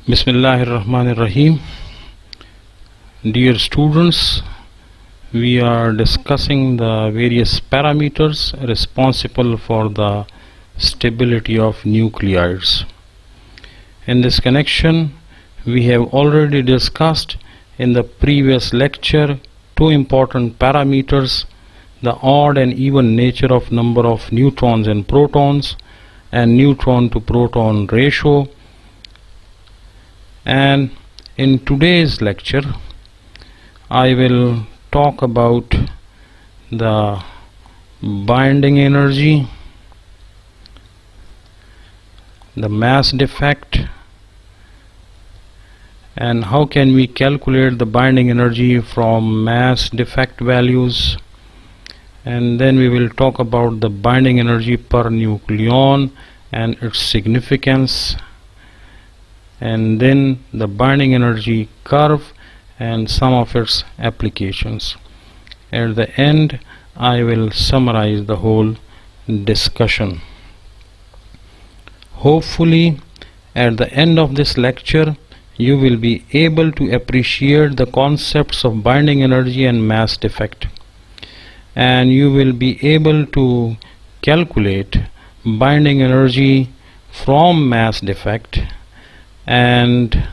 Bismillahirrahmanirrahim. Dear students, we are discussing the various parameters responsible for the stability of nuclides. In this connection, we have already discussed in the previous lecture two important parameters: the odd and even nature of number of neutrons and protons, and neutron to proton ratio. And in today's lecture I will talk about the binding energy, the mass defect, and how can we calculate the binding energy from mass defect values. And then we will talk about the binding energy per nucleon and its significance, and then the binding energy curve and some of its applications. At the end I will summarize the whole discussion. Hopefully at the end of this lecture you will be able to appreciate the concepts of binding energy and mass defect, and you will be able to calculate binding energy from mass defect and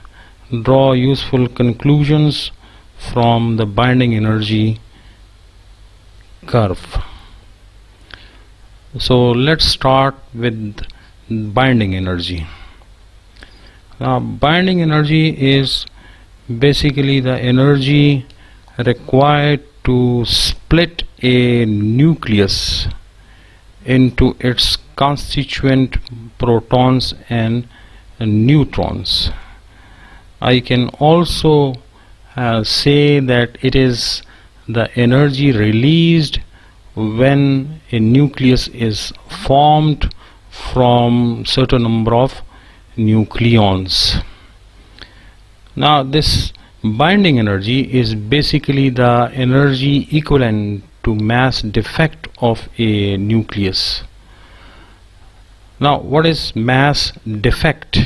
draw useful conclusions from the binding energy curve. So let's start with binding energy. Now, binding energy is basically the energy required to split a nucleus into its constituent protons and neutrons. I can also say that it is the energy released when a nucleus is formed from certain number of nucleons. Now this binding energy is basically the energy equivalent to mass defect of a nucleus. Now what is mass defect?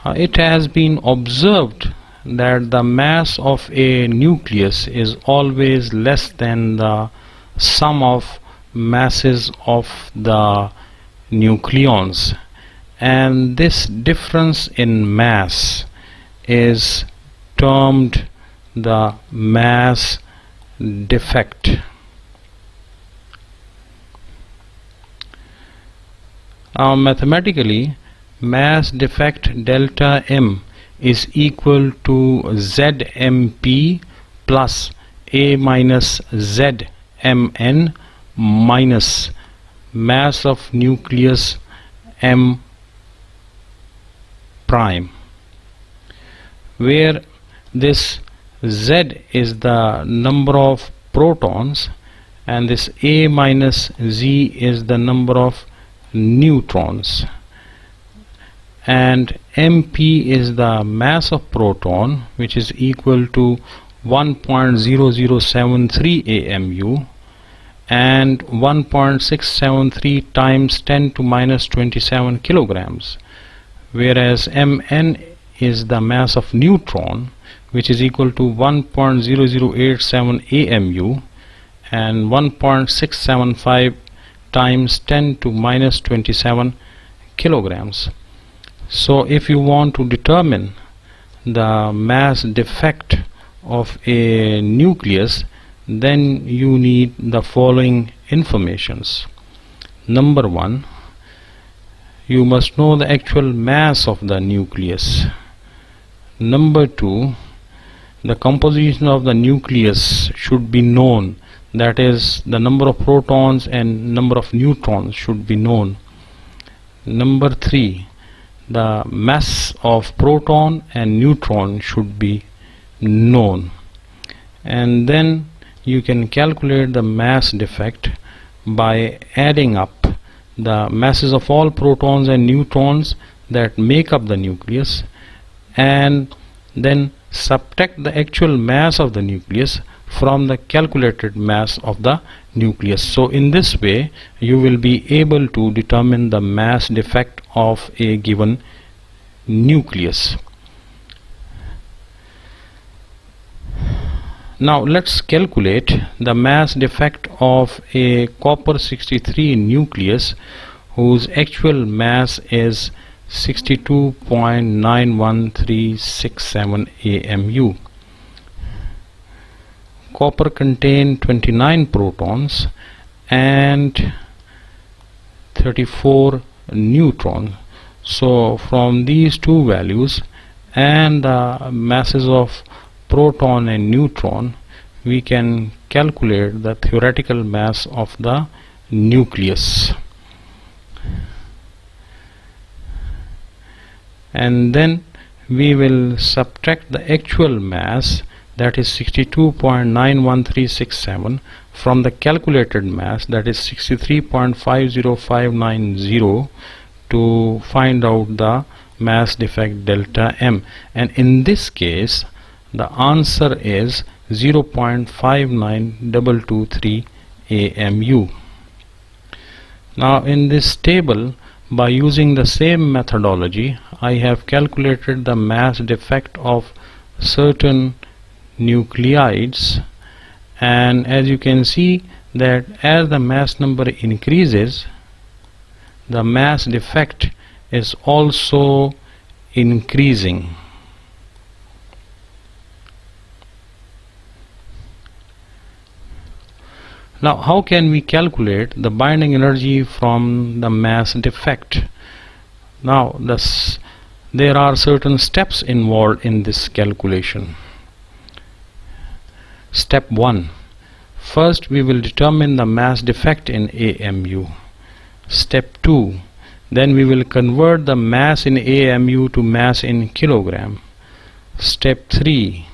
It has been observed that the mass of a nucleus is always less than the sum of masses of the nucleons, and this difference in mass is termed the mass defect. Mathematically, mass defect delta M is equal to ZMP plus A minus ZMN minus mass of nucleus M prime, where this Z is the number of protons and this A minus Z is the number of neutrons, and MP is the mass of proton, which is equal to 1.0073 AMU and 1.673 times 10 to minus 27 kilograms, whereas Mn is the mass of neutron, which is equal to 1.0087 AMU and 1.675 times 10 to minus 27 kilograms. So if you want to determine the mass defect of a nucleus, then you need the following informations. Number one, you must know the actual mass of the nucleus. Number two, the composition of the nucleus should be known, that is, the number of protons and number of neutrons should be known. Number three, the mass of proton and neutron should be known, and then you can calculate the mass defect by adding up the masses of all protons and neutrons that make up the nucleus and then subtract the actual mass of the nucleus from the calculated mass of the nucleus. So in this way you will be able to determine the mass defect of a given nucleus. Now let's calculate the mass defect of a copper-63 nucleus whose actual mass is 62.91367 AMU. Copper contains 29 protons and 34 neutrons. So from these two values and the masses of proton and neutron, we can calculate the theoretical mass of the nucleus. And then we will subtract the actual mass, that is 62.91367, from the calculated mass, that is 63.50590, to find out the mass defect delta M. And in this case the answer is 0.59223 AMU. Now in this table, by using the same methodology, I have calculated the mass defect of certain nuclides, and as you can see that as the mass number increases, the mass defect is also increasing. Now how can we calculate the binding energy from the mass defect? Now there are certain steps involved in this calculation. Step 1. First we will determine the mass defect in AMU. Step 2. Then we will convert the mass in AMU to mass in kilogram. Step 3.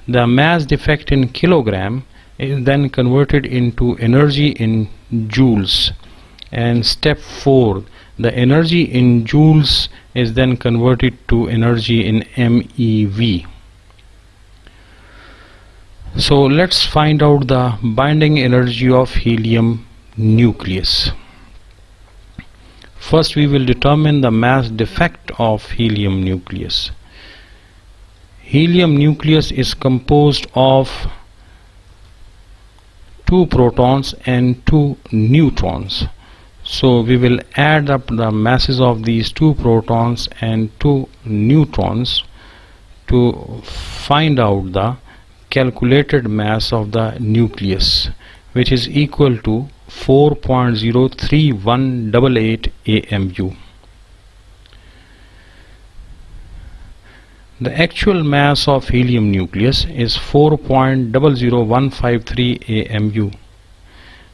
The mass defect in kilogram is then converted into energy in joules. And step 4. The energy in joules is then converted to energy in MeV. So let's find out the binding energy of helium nucleus. First we will determine the mass defect of helium nucleus. Helium nucleus is composed of 2 protons and 2 neutrons. So we will add up the masses of these 2 protons and 2 neutrons to find out the calculated mass of the nucleus, which is equal to 4.03188 AMU. The actual mass of helium nucleus is 4.00153 AMU.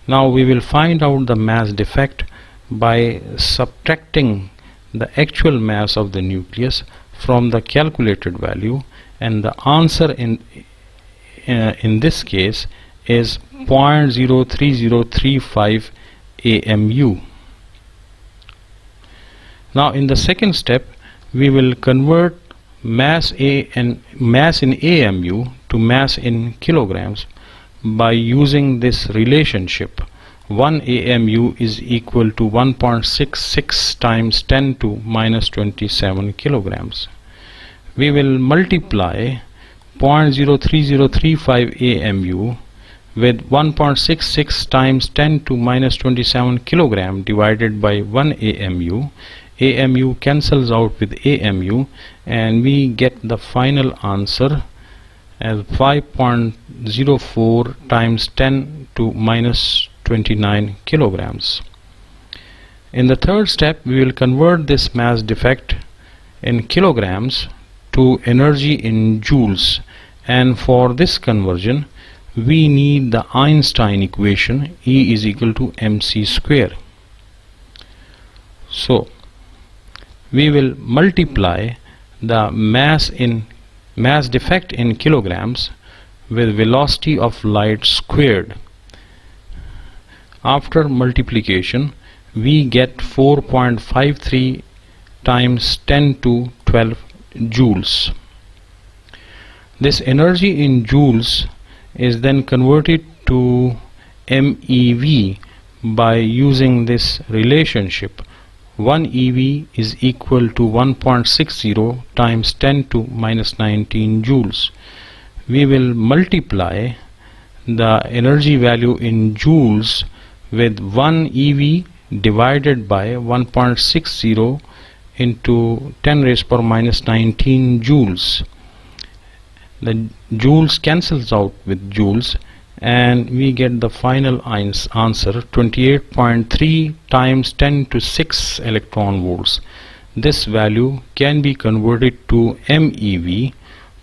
Now we will find out the mass defect by subtracting the actual mass of the nucleus from the calculated value, and the answer in this case is 0.03035 AMU. Now in the second step we will convert mass in AMU to mass in kilograms by using this relationship. 1 AMU is equal to 1.66 times 10 to minus 27 kilograms. We will multiply 0.03035 AMU with 1.66 times 10 to minus 27 kilogram divided by 1 AMU. AMU cancels out with AMU and we get the final answer as 5.04 times 10 to minus 29 kilograms. In the third step we will convert this mass defect in kilograms to energy in joules, and for this conversion we need the Einstein equation, E is equal to mc square. So we will multiply the mass defect in kilograms with velocity of light squared. After multiplication we get 4.53 times 10 to 12 joules. This energy in joules is then converted to MeV by using this relationship, 1 eV is equal to 1.60 times 10 to minus 19 joules. We will multiply the energy value in joules with 1 eV divided by 1.60 into 10 raised power minus 19 joules. The joules cancels out with joules and we get the final answer 28.3 times 10 to 6 electron volts. This value can be converted to MeV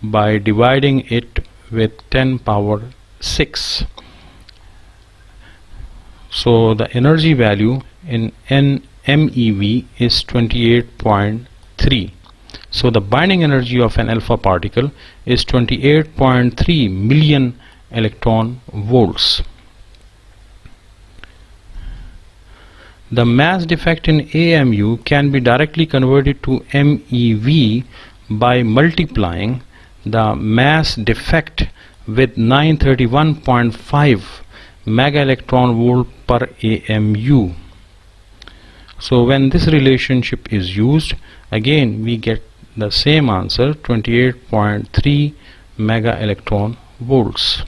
by dividing it with 10 power 6. So the energy value in MeV is 28.3. So the binding energy of an alpha particle is 28.3 million electron volts. The mass defect in AMU can be directly converted to MeV by multiplying the mass defect with 931.5 mega electron volt per AMU. So when this relationship is used, again we get the same answer, 28.3 mega electron volts.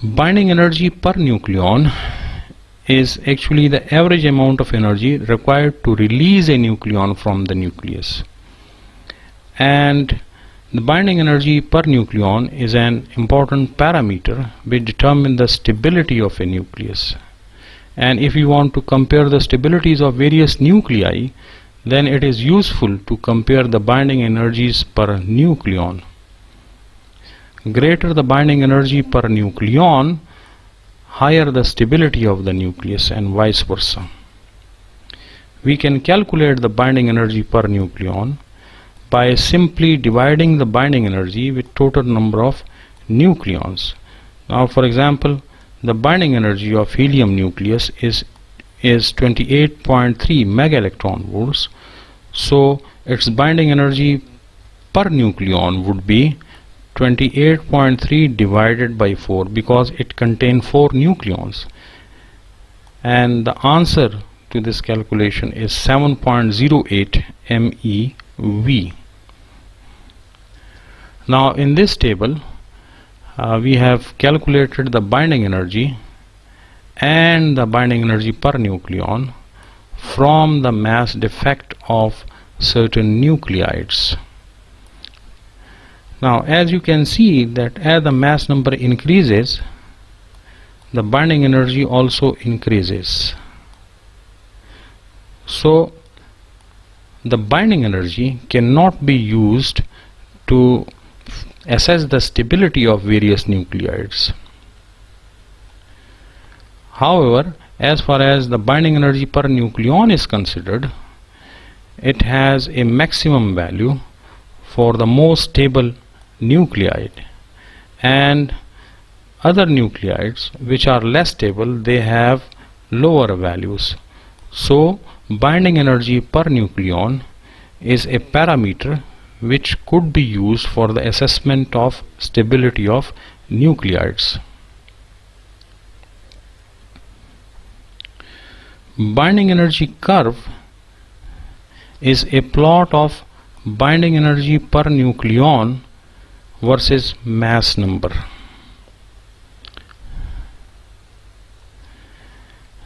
Binding energy per nucleon is actually the average amount of energy required to release a nucleon from the nucleus. And the binding energy per nucleon is an important parameter which determines the stability of a nucleus. And if you want to compare the stabilities of various nuclei, then it is useful to compare the binding energies per nucleon. Greater the binding energy per nucleon, higher the stability of the nucleus, and vice versa. We can calculate the binding energy per nucleon by simply dividing the binding energy with total number of nucleons. Now for example, the binding energy of helium nucleus is 28.3 mega electron volts. So its binding energy per nucleon would be 28.3 divided by 4 because it contains 4 nucleons. And the answer to this calculation is 7.08 MeV. Now in this table we have calculated the binding energy and the binding energy per nucleon from the mass defect of certain nuclides. Now as you can see that as the mass number increases, the binding energy also increases. So the binding energy cannot be used to assess the stability of various nuclides. However, as far as the binding energy per nucleon is considered, it has a maximum value for the most stable nuclide, and other nuclides which are less stable, they have lower values. So binding energy per nucleon is a parameter which could be used for the assessment of stability of nuclides. Binding energy curve is a plot of binding energy per nucleon versus mass number.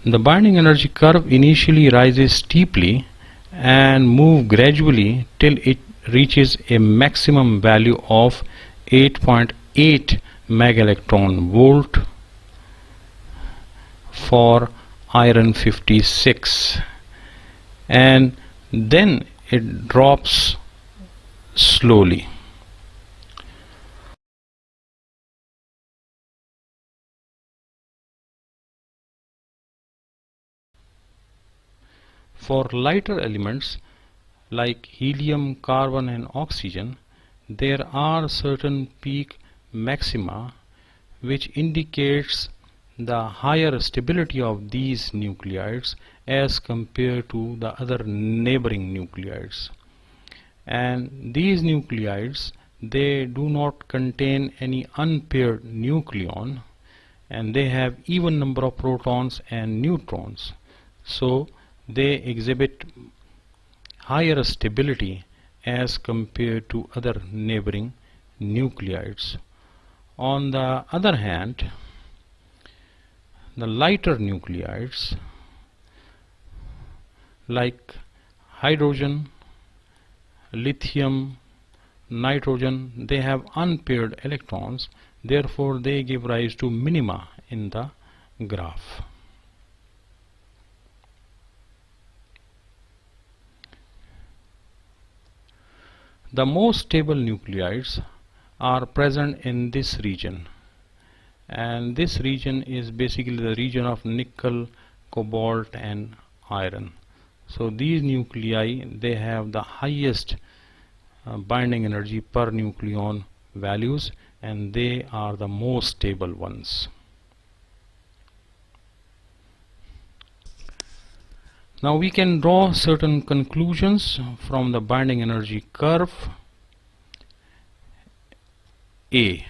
The binding energy curve initially rises steeply and moves gradually till it reaches a maximum value of 8.8 mega electron volt for iron 56, and then it drops slowly. For lighter elements like helium, carbon and oxygen, there are certain peak maxima which indicates the higher stability of these nuclides as compared to the other neighboring nuclides. And these nuclides, they do not contain any unpaired nucleon, and they have even number of protons and neutrons, so they exhibit higher stability as compared to other neighboring nuclides. On the other hand, the lighter nuclides like hydrogen, lithium, nitrogen, they have unpaired electrons, therefore they give rise to minima in the graph. The most stable nuclides are present in this region, and this region is basically the region of nickel, cobalt and iron. So these nuclei, they have the highest binding energy per nucleon values, and they are the most stable ones. Now we can draw certain conclusions from the binding energy curve. A.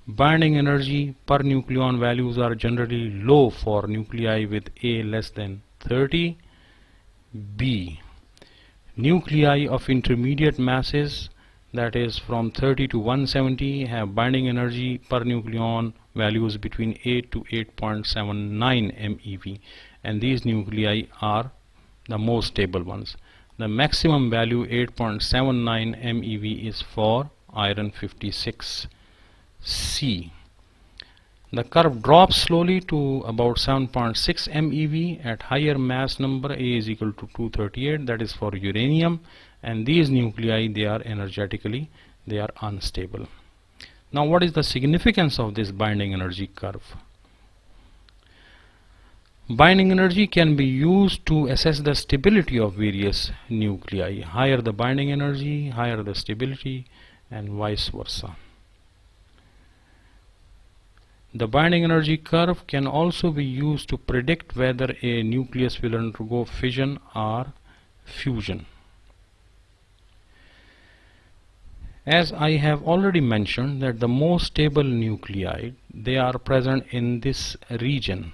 Binding energy per nucleon values are generally low for nuclei with A less than 30. B. Nuclei of intermediate masses, that is from 30 to 170, have binding energy per nucleon values between 8 to 8.79 MeV, and these nuclei are the most stable ones. The maximum value 8.79 MeV is for iron 56. C. The curve drops slowly to about 7.6 MeV at higher mass number. A is equal to 238, that is for uranium, and these nuclei, they are energetically, they are unstable. Now what is the significance of this binding energy curve? Binding energy can be used to assess the stability of various nuclei. Higher the binding energy, higher the stability, and vice versa. The binding energy curve can also be used to predict whether a nucleus will undergo fission or fusion. As I have already mentioned that the most stable nuclei, they are present in this region.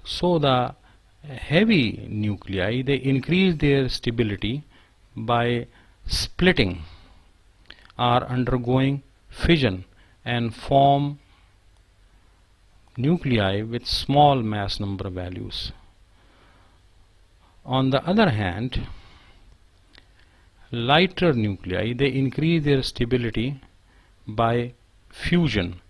So the heavy nuclei, they increase their stability by splitting are undergoing fission and form nuclei with small mass number values. On the other hand, lighter nuclei, they increase their stability by fusion,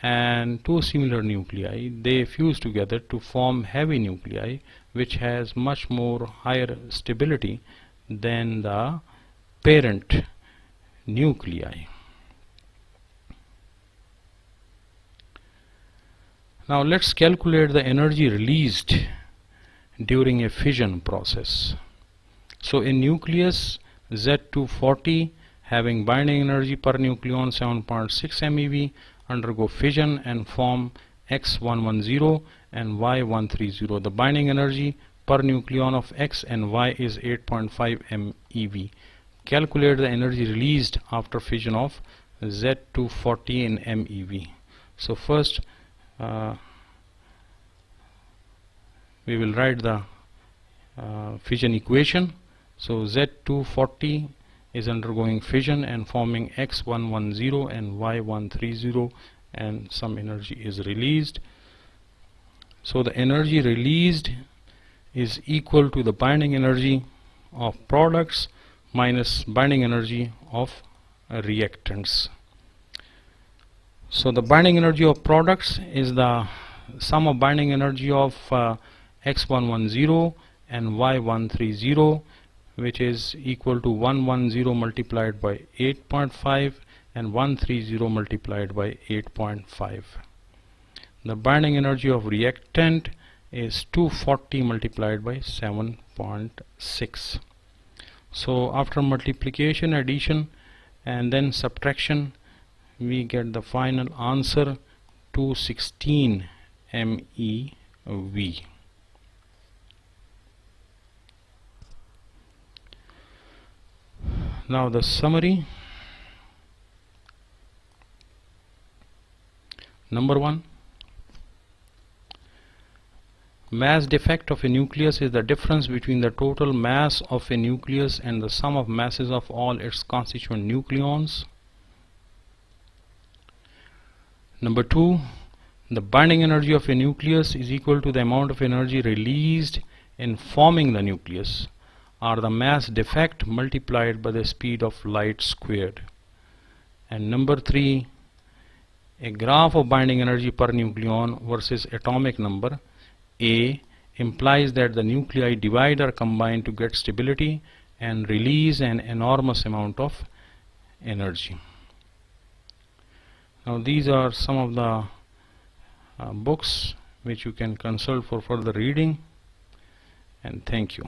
and two similar nuclei, they fuse together to form heavy nuclei which has much more higher stability than the parent nuclei. Now let's calculate the energy released during a fission process. So a nucleus Z240 having binding energy per nucleon 7.6 MeV undergo fission and form X110 and Y130. The binding energy per nucleon of X and Y is 8.5 MeV. Calculate the energy released after fission of Z240 in MeV. So first we will write the fission equation. So Z240 is undergoing fission and forming X110 and Y130, and some energy is released. So the energy released is equal to the binding energy of products minus binding energy of reactants. So the binding energy of products is the sum of binding energy of X110 and Y130, which is equal to 110 multiplied by 8.5 and 130 multiplied by 8.5. The binding energy of reactant is 240 multiplied by 7.6. So after multiplication, addition and then subtraction, we get the final answer 216 MeV. Now the summary. Number 1, mass defect of a nucleus is the difference between the total mass of a nucleus and the sum of masses of all its constituent nucleons. Number 2, the binding energy of a nucleus is equal to the amount of energy released in forming the nucleus, or the mass defect multiplied by the speed of light squared. And number 3, a graph of binding energy per nucleon versus atomic number A implies that the nuclei divide or combine to get stability and release an enormous amount of energy. Now these are some of the books which you can consult for further reading, and thank you.